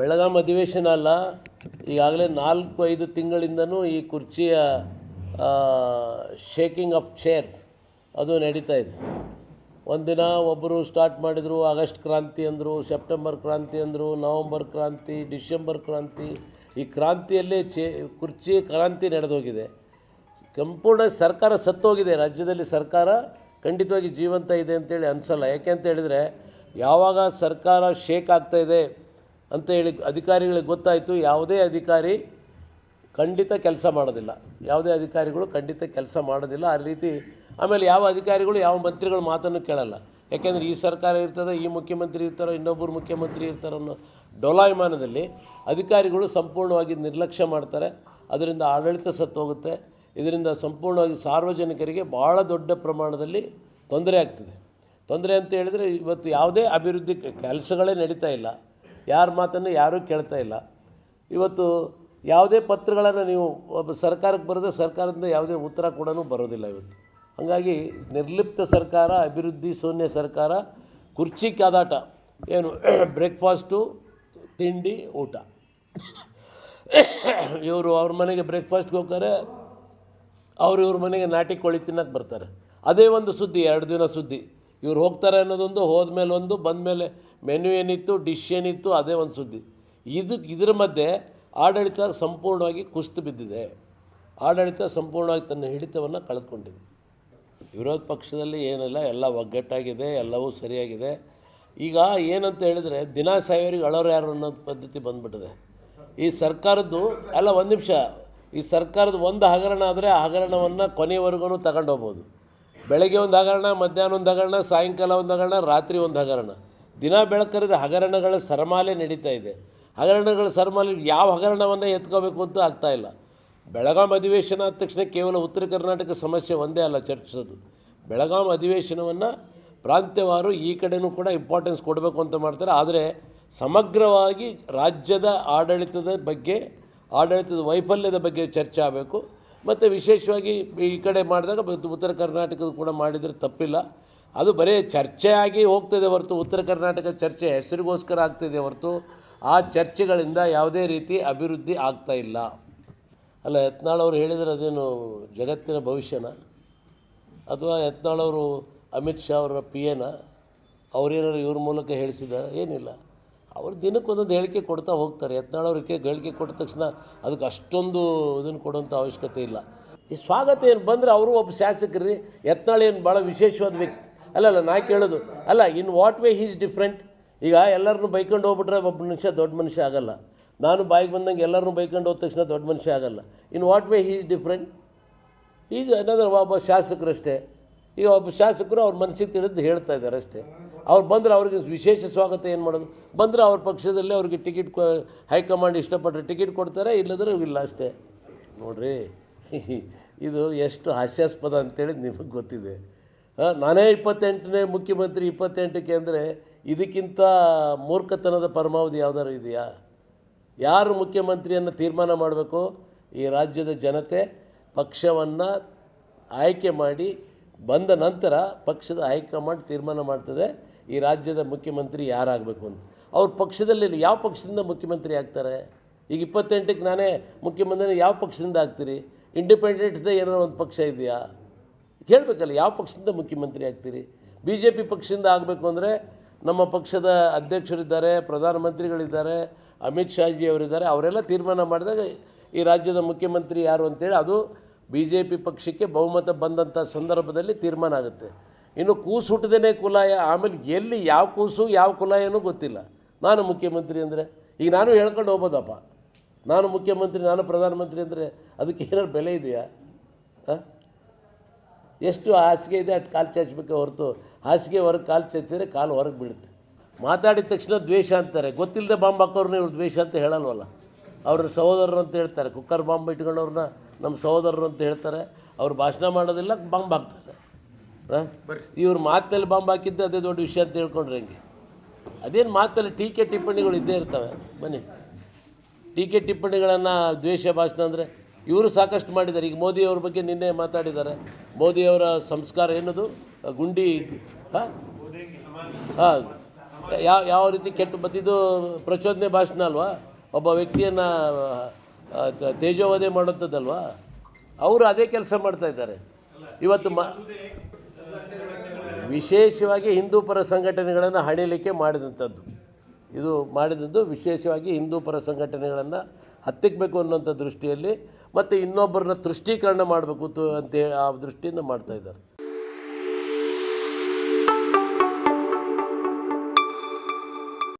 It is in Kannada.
ಬೆಳಗಾಂ ಅಧಿವೇಶನ ಅಲ್ಲ, ಈಗಾಗಲೇ 4-5 ತಿಂಗಳಿಂದನೂ ಈ ಕುರ್ಚಿಯ ಶೇಕಿಂಗ್ ಆಫ್ ಚೇರ್ ಅದು ನಡೀತಾ ಇದೆ. ಒಂದಿನ ಒಬ್ಬರು ಸ್ಟಾರ್ಟ್ ಮಾಡಿದರು, ಆಗಸ್ಟ್ ಕ್ರಾಂತಿ ಅಂದರು, ಸೆಪ್ಟೆಂಬರ್ ಕ್ರಾಂತಿ ಅಂದರು, ನವಂಬರ್ ಕ್ರಾಂತಿ, ಡಿಸೆಂಬರ್ ಕ್ರಾಂತಿ. ಈ ಕ್ರಾಂತಿಯಲ್ಲೇ ಕುರ್ಚಿ ಕ್ರಾಂತಿ ನಡೆದೋಗಿದೆ. ಸಂಪೂರ್ಣ ಸರ್ಕಾರ ಸತ್ತೋಗಿದೆ. ರಾಜ್ಯದಲ್ಲಿ ಸರ್ಕಾರ ಖಂಡಿತವಾಗಿ ಜೀವಂತ ಇದೆ ಅಂತೇಳಿ ಅನಿಸಲ್ಲ. ಯಾಕೆ ಅಂತ ಹೇಳಿದರೆ, ಯಾವಾಗ ಸರ್ಕಾರ ಶೇಕ್ ಆಗ್ತಾಯಿದೆ ಅಂತೇಳಿ ಅಧಿಕಾರಿಗಳಿಗೆ ಗೊತ್ತಾಯಿತು, ಯಾವುದೇ ಅಧಿಕಾರಿ ಖಂಡಿತ ಕೆಲಸ ಮಾಡೋದಿಲ್ಲ. ಯಾವುದೇ ಅಧಿಕಾರಿಗಳು ಖಂಡಿತ ಕೆಲಸ ಮಾಡೋದಿಲ್ಲ. ಆ ರೀತಿ ಆಮೇಲೆ ಯಾವ ಅಧಿಕಾರಿಗಳು ಯಾವ ಮಂತ್ರಿಗಳ ಮಾತನ್ನು ಕೇಳಲ್ಲ. ಯಾಕೆಂದರೆ ಈ ಸರ್ಕಾರ ಇರ್ತದೆ, ಈ ಮುಖ್ಯಮಂತ್ರಿ ಇರ್ತಾರೋ, ಇನ್ನೊಬ್ಬರು ಮುಖ್ಯಮಂತ್ರಿ ಇರ್ತಾರೋ ಅನ್ನೋ ಡೋಲಾಯಮಾನದಲ್ಲಿ ಅಧಿಕಾರಿಗಳು ಸಂಪೂರ್ಣವಾಗಿ ನಿರ್ಲಕ್ಷ್ಯ ಮಾಡ್ತಾರೆ. ಅದರಿಂದ ಆಡಳಿತ ಸತ್ತೋಗುತ್ತೆ. ಇದರಿಂದ ಸಂಪೂರ್ಣವಾಗಿ ಸಾರ್ವಜನಿಕರಿಗೆ ಭಾಳ ದೊಡ್ಡ ಪ್ರಮಾಣದಲ್ಲಿ ತೊಂದರೆ ಆಗ್ತಿದೆ. ತೊಂದರೆ ಅಂತ ಹೇಳಿದರೆ, ಇವತ್ತು ಯಾವುದೇ ಅಭಿವೃದ್ಧಿ ಕೆಲಸಗಳೇ ನಡೀತಾ ಇಲ್ಲ. ಯಾರ ಮಾತನ್ನು ಯಾರೂ ಕೇಳ್ತಾ ಇಲ್ಲ. ಇವತ್ತು ಯಾವುದೇ ಪತ್ರಗಳನ್ನು ನೀವು ಒಬ್ಬ ಸರ್ಕಾರಕ್ಕೆ ಬರೆದ್ರೆ ಸರ್ಕಾರದಿಂದ ಯಾವುದೇ ಉತ್ತರ ಕೂಡ ಬರೋದಿಲ್ಲ ಇವತ್ತು. ಹಾಗಾಗಿ ನಿರ್ಲಿಪ್ತ ಸರ್ಕಾರ, ಅಭಿವೃದ್ಧಿ ಶೂನ್ಯ ಸರ್ಕಾರ, ಕುರ್ಚಿ ಕಾದಾಟ. ಏನು ಬ್ರೇಕ್ಫಾಸ್ಟು, ತಿಂಡಿ, ಊಟ. ಇವರು ಅವ್ರ ಮನೆಗೆ ಬ್ರೇಕ್ಫಾಸ್ಟ್ಗೆ ಹೋಗ್ತಾರೆ, ಇವ್ರ ಮನೆಗೆ ನಾಟಿ ಕೋಳಿ ತಿನ್ನೋಕ್ಕೆ ಬರ್ತಾರೆ. ಅದೇ ಒಂದು ಸುದ್ದಿ, 2 ದಿನ ಸುದ್ದಿ. ಇವ್ರು ಹೋಗ್ತಾರೆ ಅನ್ನೋದೊಂದು, ಹೋದ್ಮೇಲೆ ಒಂದು, ಬಂದಮೇಲೆ ಮೆನು ಏನಿತ್ತು, ಡಿಶ್ ಏನಿತ್ತು, ಅದೇ ಒಂದು ಸುದ್ದಿ. ಇದರ ಮಧ್ಯೆ ಆಡಳಿತ ಸಂಪೂರ್ಣವಾಗಿ ಕುಸಿದು ಬಿದ್ದಿದೆ. ಆಡಳಿತ ಸಂಪೂರ್ಣವಾಗಿ ತನ್ನ ಹಿಡಿತವನ್ನು ಕಳೆದುಕೊಂಡಿದೆ. ವಿರೋಧ ಪಕ್ಷದಲ್ಲಿ ಏನಿಲ್ಲ, ಎಲ್ಲ ಒಗ್ಗಟ್ಟಾಗಿದೆ, ಎಲ್ಲವೂ ಸರಿಯಾಗಿದೆ. ಈಗ ಏನಂತ ಹೇಳಿದರೆ, ದಿನ ಸಾಯೋರಿಗೆ ಅಳೋರು ಯಾರು ಅನ್ನೋ ಪದ್ಧತಿ ಬಂದುಬಿಟ್ಟಿದೆ. ಈ ಸರ್ಕಾರದ್ದು ಅಲ್ಲ, ಒಂದು ನಿಮಿಷ, ಈ ಸರ್ಕಾರದ ಒಂದು ಹಗರಣ ಆದರೆ ಆ ಹಗರಣವನ್ನು ಕೊನೆಯವರೆಗೂ ತಗೊಂಡು ಹೋಗ್ಬೋದು. ಬೆಳಗ್ಗೆ ಒಂದು ಹಗರಣ, ಮಧ್ಯಾಹ್ನ ಒಂದು ಹಗರಣ, ಸಾಯಂಕಾಲ ಒಂದು ಹಗರಣ, ರಾತ್ರಿ ಒಂದು ಹಗರಣ. ದಿನ ಬೆಳಕರಿದ ಹಗರಣಗಳ ಸರಮಾಲೆ ನಡೀತಾ ಇದೆ. ಹಗರಣಗಳ ಸರಮಾಲೆ ಯಾವ ಹಗರಣವನ್ನು ಎತ್ಕೋಬೇಕು ಅಂತ ಆಗ್ತಾಯಿಲ್ಲ. ಬೆಳಗಾಂ ಅಧಿವೇಶನ ಆದ ತಕ್ಷಣ ಕೇವಲ ಉತ್ತರ ಕರ್ನಾಟಕ ಸಮಸ್ಯೆ ಒಂದೇ ಅಲ್ಲ ಚರ್ಚಿಸೋದು. ಬೆಳಗಾಂ ಅಧಿವೇಶನವನ್ನು ಪ್ರಾಂತ್ಯವಾರು ಈ ಕಡೆಯೂ ಕೂಡ ಇಂಪಾರ್ಟೆನ್ಸ್ ಕೊಡಬೇಕು ಅಂತ ಮಾಡ್ತಾರೆ. ಆದರೆ ಸಮಗ್ರವಾಗಿ ರಾಜ್ಯದ ಆಡಳಿತದ ಬಗ್ಗೆ, ಆಡಳಿತದ ವೈಫಲ್ಯದ ಬಗ್ಗೆ ಚರ್ಚೆ ಆಗಬೇಕು. ಮತ್ತು ವಿಶೇಷವಾಗಿ ಈ ಕಡೆ ಮಾಡಿದಾಗ ಉತ್ತರ ಕರ್ನಾಟಕದ ಕೂಡ ಮಾಡಿದರೆ ತಪ್ಪಿಲ್ಲ. ಅದು ಬರೀ ಚರ್ಚೆಯಾಗಿ ಹೋಗ್ತದೆ ಹೊರತು, ಉತ್ತರ ಕರ್ನಾಟಕ ಚರ್ಚೆ ಹೆಸರಿಗೋಸ್ಕರ ಆಗ್ತಿದೆ ಹೊರತು ಆ ಚರ್ಚೆಗಳಿಂದ ಯಾವುದೇ ರೀತಿ ಅಭಿವೃದ್ಧಿ ಆಗ್ತಾಯಿಲ್ಲ. ಅಲ್ಲ, ಯತ್ನಾಳ್ ಅವರು ಹೇಳಿದರೆ ಅದೇನು ಜಗತ್ತಿನ ಭವಿಷ್ಯನ? ಅಥವಾ ಯತ್ನಾಳ್ ಅವರು ಅಮಿತ್ ಶಾ ಅವರ PA ಅವರೇನಾದ್ರು ಇವ್ರ ಮೂಲಕ ಹೇಳಿಸಿದ್ದಾರೆ? ಏನಿಲ್ಲ. ಅವರು ದಿನಕ್ಕೊಂದೊಂದು ಹೇಳಿಕೆ ಕೊಡ್ತಾ ಹೋಗ್ತಾರೆ. ಯತ್ನಾಳ್ ಅವ್ರಿಗೆ ಹೇಳಿಕೆ ಕೊಟ್ಟ ತಕ್ಷಣ ಅದಕ್ಕೆ ಅಷ್ಟೊಂದು ಇದನ್ನು ಕೊಡುವಂಥ ಅವಶ್ಯಕತೆ ಇಲ್ಲ. ಈ ಸ್ವಾಗತ ಏನು ಬಂದರೆ ಅವರು ಒಬ್ಬ ಶಾಸಕರು. ಯತ್ನಾಳ್ ಏನು ಭಾಳ ವಿಶೇಷವಾದ ವ್ಯಕ್ತಿ ಅಲ್ಲ. ನಾ ಕೇಳೋದು ಅಲ್ಲ, in what way he's different. ಈಗ ಎಲ್ಲರನ್ನೂ ಬೈಕೊಂಡು ಹೋಗ್ಬಿಟ್ರೆ ಒಬ್ಬ ಮನುಷ್ಯ ದೊಡ್ಡ ಮನುಷ್ಯ ಆಗಲ್ಲ. ನಾನು ಬಾಯಿಗೆ ಬಂದಂಗೆ ಎಲ್ಲರನ್ನೂ ಬೈಕೊಂಡು ಹೋದ ತಕ್ಷಣ ದೊಡ್ಡ ಮನುಷ್ಯ ಆಗಲ್ಲ. In what way he's different. ಈಗ ಏನಾದರೂ ಒಬ್ಬ ಶಾಸಕರಷ್ಟೇ. ಈಗ ಒಬ್ಬ ಶಾಸಕರು ಅವ್ರ ಮನಸ್ಸಿಗೆ ತಿಳಿದು ಹೇಳ್ತಾ ಇದ್ದಾರೆ ಅಷ್ಟೇ. ಅವ್ರು ಬಂದರೆ ಅವ್ರಿಗೆ ವಿಶೇಷ ಸ್ವಾಗತ ಏನು ಮಾಡೋದು? ಬಂದರೆ ಅವ್ರ ಪಕ್ಷದಲ್ಲಿ ಅವ್ರಿಗೆ ಟಿಕೆಟ್ ಹೈಕಮಾಂಡ್ ಇಷ್ಟಪಟ್ಟರೆ ಟಿಕೆಟ್ ಕೊಡ್ತಾರೆ, ಇಲ್ಲದ್ರೆ ಇಲ್ಲ ಅಷ್ಟೇ. ನೋಡಿರಿ, ಇದು ಎಷ್ಟು ಹಾಸ್ಯಾಸ್ಪದ ಅಂತೇಳಿ ನಿಮಗೆ ಗೊತ್ತಿದೆ. ನಾನೇ 28ನೇ ಮುಖ್ಯಮಂತ್ರಿ 28ಕ್ಕೆ ಅಂದರೆ ಇದಕ್ಕಿಂತ ಮೂರ್ಖತನದ ಪರಮಾವಧಿ ಯಾವುದಾದ್ರು ಇದೆಯಾ? ಯಾರು ಮುಖ್ಯಮಂತ್ರಿಯನ್ನು ತೀರ್ಮಾನ ಮಾಡಬೇಕು? ಈ ರಾಜ್ಯದ ಜನತೆ ಪಕ್ಷವನ್ನು ಆಯ್ಕೆ ಮಾಡಿ ಬಂದ ನಂತರ ಪಕ್ಷದ ಹೈಕಮಾಂಡ್ ತೀರ್ಮಾನ ಮಾಡ್ತದೆ ಈ ರಾಜ್ಯದ ಮುಖ್ಯಮಂತ್ರಿ ಯಾರಾಗಬೇಕು ಅಂತ. ಅವ್ರ ಪಕ್ಷದಲ್ಲಿ ಯಾವ ಪಕ್ಷದಿಂದ ಮುಖ್ಯಮಂತ್ರಿ ಆಗ್ತಾರೆ? ಈಗ 28ಕ್ಕೆ ನಾನೇ ಮುಖ್ಯಮಂತ್ರಿ ಯಾವ ಪಕ್ಷದಿಂದ ಆಗ್ತೀರಿ? ಇಂಡಿಪೆಂಡೆಂಟ್ಸ್ದೇ ಏನಾರು ಒಂದು ಪಕ್ಷ ಇದೆಯಾ? ಹೇಳಬೇಕಲ್ಲ, ಯಾವ ಪಕ್ಷದಿಂದ ಮುಖ್ಯಮಂತ್ರಿ ಆಗ್ತೀರಿ? BJP ಪಕ್ಷದಿಂದ ಆಗಬೇಕು ಅಂದರೆ ನಮ್ಮ ಪಕ್ಷದ ಅಧ್ಯಕ್ಷರಿದ್ದಾರೆ, ಪ್ರಧಾನಮಂತ್ರಿಗಳಿದ್ದಾರೆ, ಅಮಿತ್ ಶಾಜಿ ಅವರಿದ್ದಾರೆ. ಅವರೆಲ್ಲ ತೀರ್ಮಾನ ಮಾಡಿದಾಗ ಈ ರಾಜ್ಯದ ಮುಖ್ಯಮಂತ್ರಿ ಯಾರು ಅಂತೇಳಿ ಅದು BJP ಪಕ್ಷಕ್ಕೆ ಬಹುಮತ ಬಂದಂಥ ಸಂದರ್ಭದಲ್ಲಿ ತೀರ್ಮಾನ ಆಗುತ್ತೆ. ಇನ್ನು ಕೂಸು ಹುಟ್ಟದೇ ಕುಲಾಯ, ಆಮೇಲೆ ಎಲ್ಲಿ ಯಾವ ಕೂಸು ಯಾವ ಕುಲಾಯನೂ ಗೊತ್ತಿಲ್ಲ. ನಾನು ಮುಖ್ಯಮಂತ್ರಿ ಅಂದರೆ ಈಗ ನಾನು ಹೇಳ್ಕೊಂಡು ಹೋಗ್ಬೋದಪ್ಪ, ನಾನು ಮುಖ್ಯಮಂತ್ರಿ, ನಾನು ಪ್ರಧಾನಮಂತ್ರಿ ಅಂದರೆ ಅದಕ್ಕೆ ಏನಾದ್ರು ಬೆಲೆ ಇದೆಯಾ? ಎಷ್ಟು ಹಾಸಿಗೆ ಇದೆ ಅಷ್ಟು ಕಾಲು ಚಾಚಬೇಕೆ ಹೊರತು ಹಾಸಿಗೆ ಹೊರಗೆ ಕಾಲು ಚಾಚಿದ್ರೆ ಕಾಲು ಹೊರಗೆ ಬೀಳುತ್ತೆ. ಮಾತಾಡಿದ ತಕ್ಷಣ ದ್ವೇಷ ಅಂತಾರೆ. ಗೊತ್ತಿಲ್ಲದೆ ಬಾಂಬ್ ಹಾಕೋರನ್ನ ಇವ್ರು ದ್ವೇಷ ಅಂತ ಹೇಳಲ್ವಲ್ಲ. ಅವ್ರ ಸಹೋದರರು ಅಂತ ಹೇಳ್ತಾರೆ. ಕುಕ್ಕರ್ ಬಾಂಬ್ ಇಟ್ಕೊಂಡವ್ರನ್ನ ನಮ್ಮ ಸಹೋದರರು ಅಂತ ಹೇಳ್ತಾರೆ. ಅವ್ರು ಭಾಷಣ ಮಾಡೋದಿಲ್ಲ, ಬಾಂಬ್ ಹಾಕ್ತಾರೆ. ಇವ್ರು ಮಾತಲ್ಲಿ ಬಾಂಬ್ ಹಾಕಿದ್ದೆ ಅದೇ ದೊಡ್ಡ ವಿಷಯ ಅಂತ ಹೇಳ್ಕೊಂಡ್ರೆ ಹೆಂಗೆ? ಅದೇನು ಮಾತಲ್ಲಿ ಟೀಕೆ ಟಿಪ್ಪಣಿಗಳು ಇದ್ದೇ ಇರ್ತವೆ. ಬನ್ನಿ, ಟೀಕೆ ಟಿಪ್ಪಣಿಗಳನ್ನು ದ್ವೇಷ ಭಾಷಣ ಅಂದರೆ ಇವರು ಸಾಕಷ್ಟು ಮಾಡಿದ್ದಾರೆ. ಈಗ ಮೋದಿಯವ್ರ ಬಗ್ಗೆ ನಿನ್ನೆ ಮಾತಾಡಿದ್ದಾರೆ. ಮೋದಿಯವರ ಸಂಸ್ಕಾರ ಏನದು, ಗುಂಡಿ ಯಾವ ರೀತಿ ಕೆಟ್ಟ ಮತ್ತಿದು ಪ್ರಚೋದನೆ ಭಾಷಣ ಅಲ್ವಾ, ಒಬ್ಬ ವ್ಯಕ್ತಿಯನ್ನು ತೇಜೋವಧೆ ಮಾಡೋಂಥದ್ದಲ್ವಾ. ಅವರು ಅದೇ ಕೆಲಸ ಮಾಡ್ತಾಯಿದ್ದಾರೆ ಇವತ್ತು. ವಿಶೇಷವಾಗಿ ಹಿಂದೂ ಪರ ಸಂಘಟನೆಗಳನ್ನು ಹಣಿಲಿಕ್ಕೆ ಮಾಡಿದಂಥದ್ದು ಇದು ಮಾಡಿದಂಥದ್ದು ವಿಶೇಷವಾಗಿ ಹಿಂದೂ ಪರ ಸಂಘಟನೆಗಳನ್ನು ಹತ್ತಿಕ್ಕಬೇಕು ಅನ್ನೋಂಥ ದೃಷ್ಟಿಯಲ್ಲಿ ಮತ್ತು ಇನ್ನೊಬ್ಬರನ್ನ ತುಷ್ಟೀಕರಣ ಮಾಡಬೇಕು ಅಂತೇಳಿ ಆ ದೃಷ್ಟಿಯಿಂದ ಮಾಡ್ತಾಯಿದ್ದಾರೆ.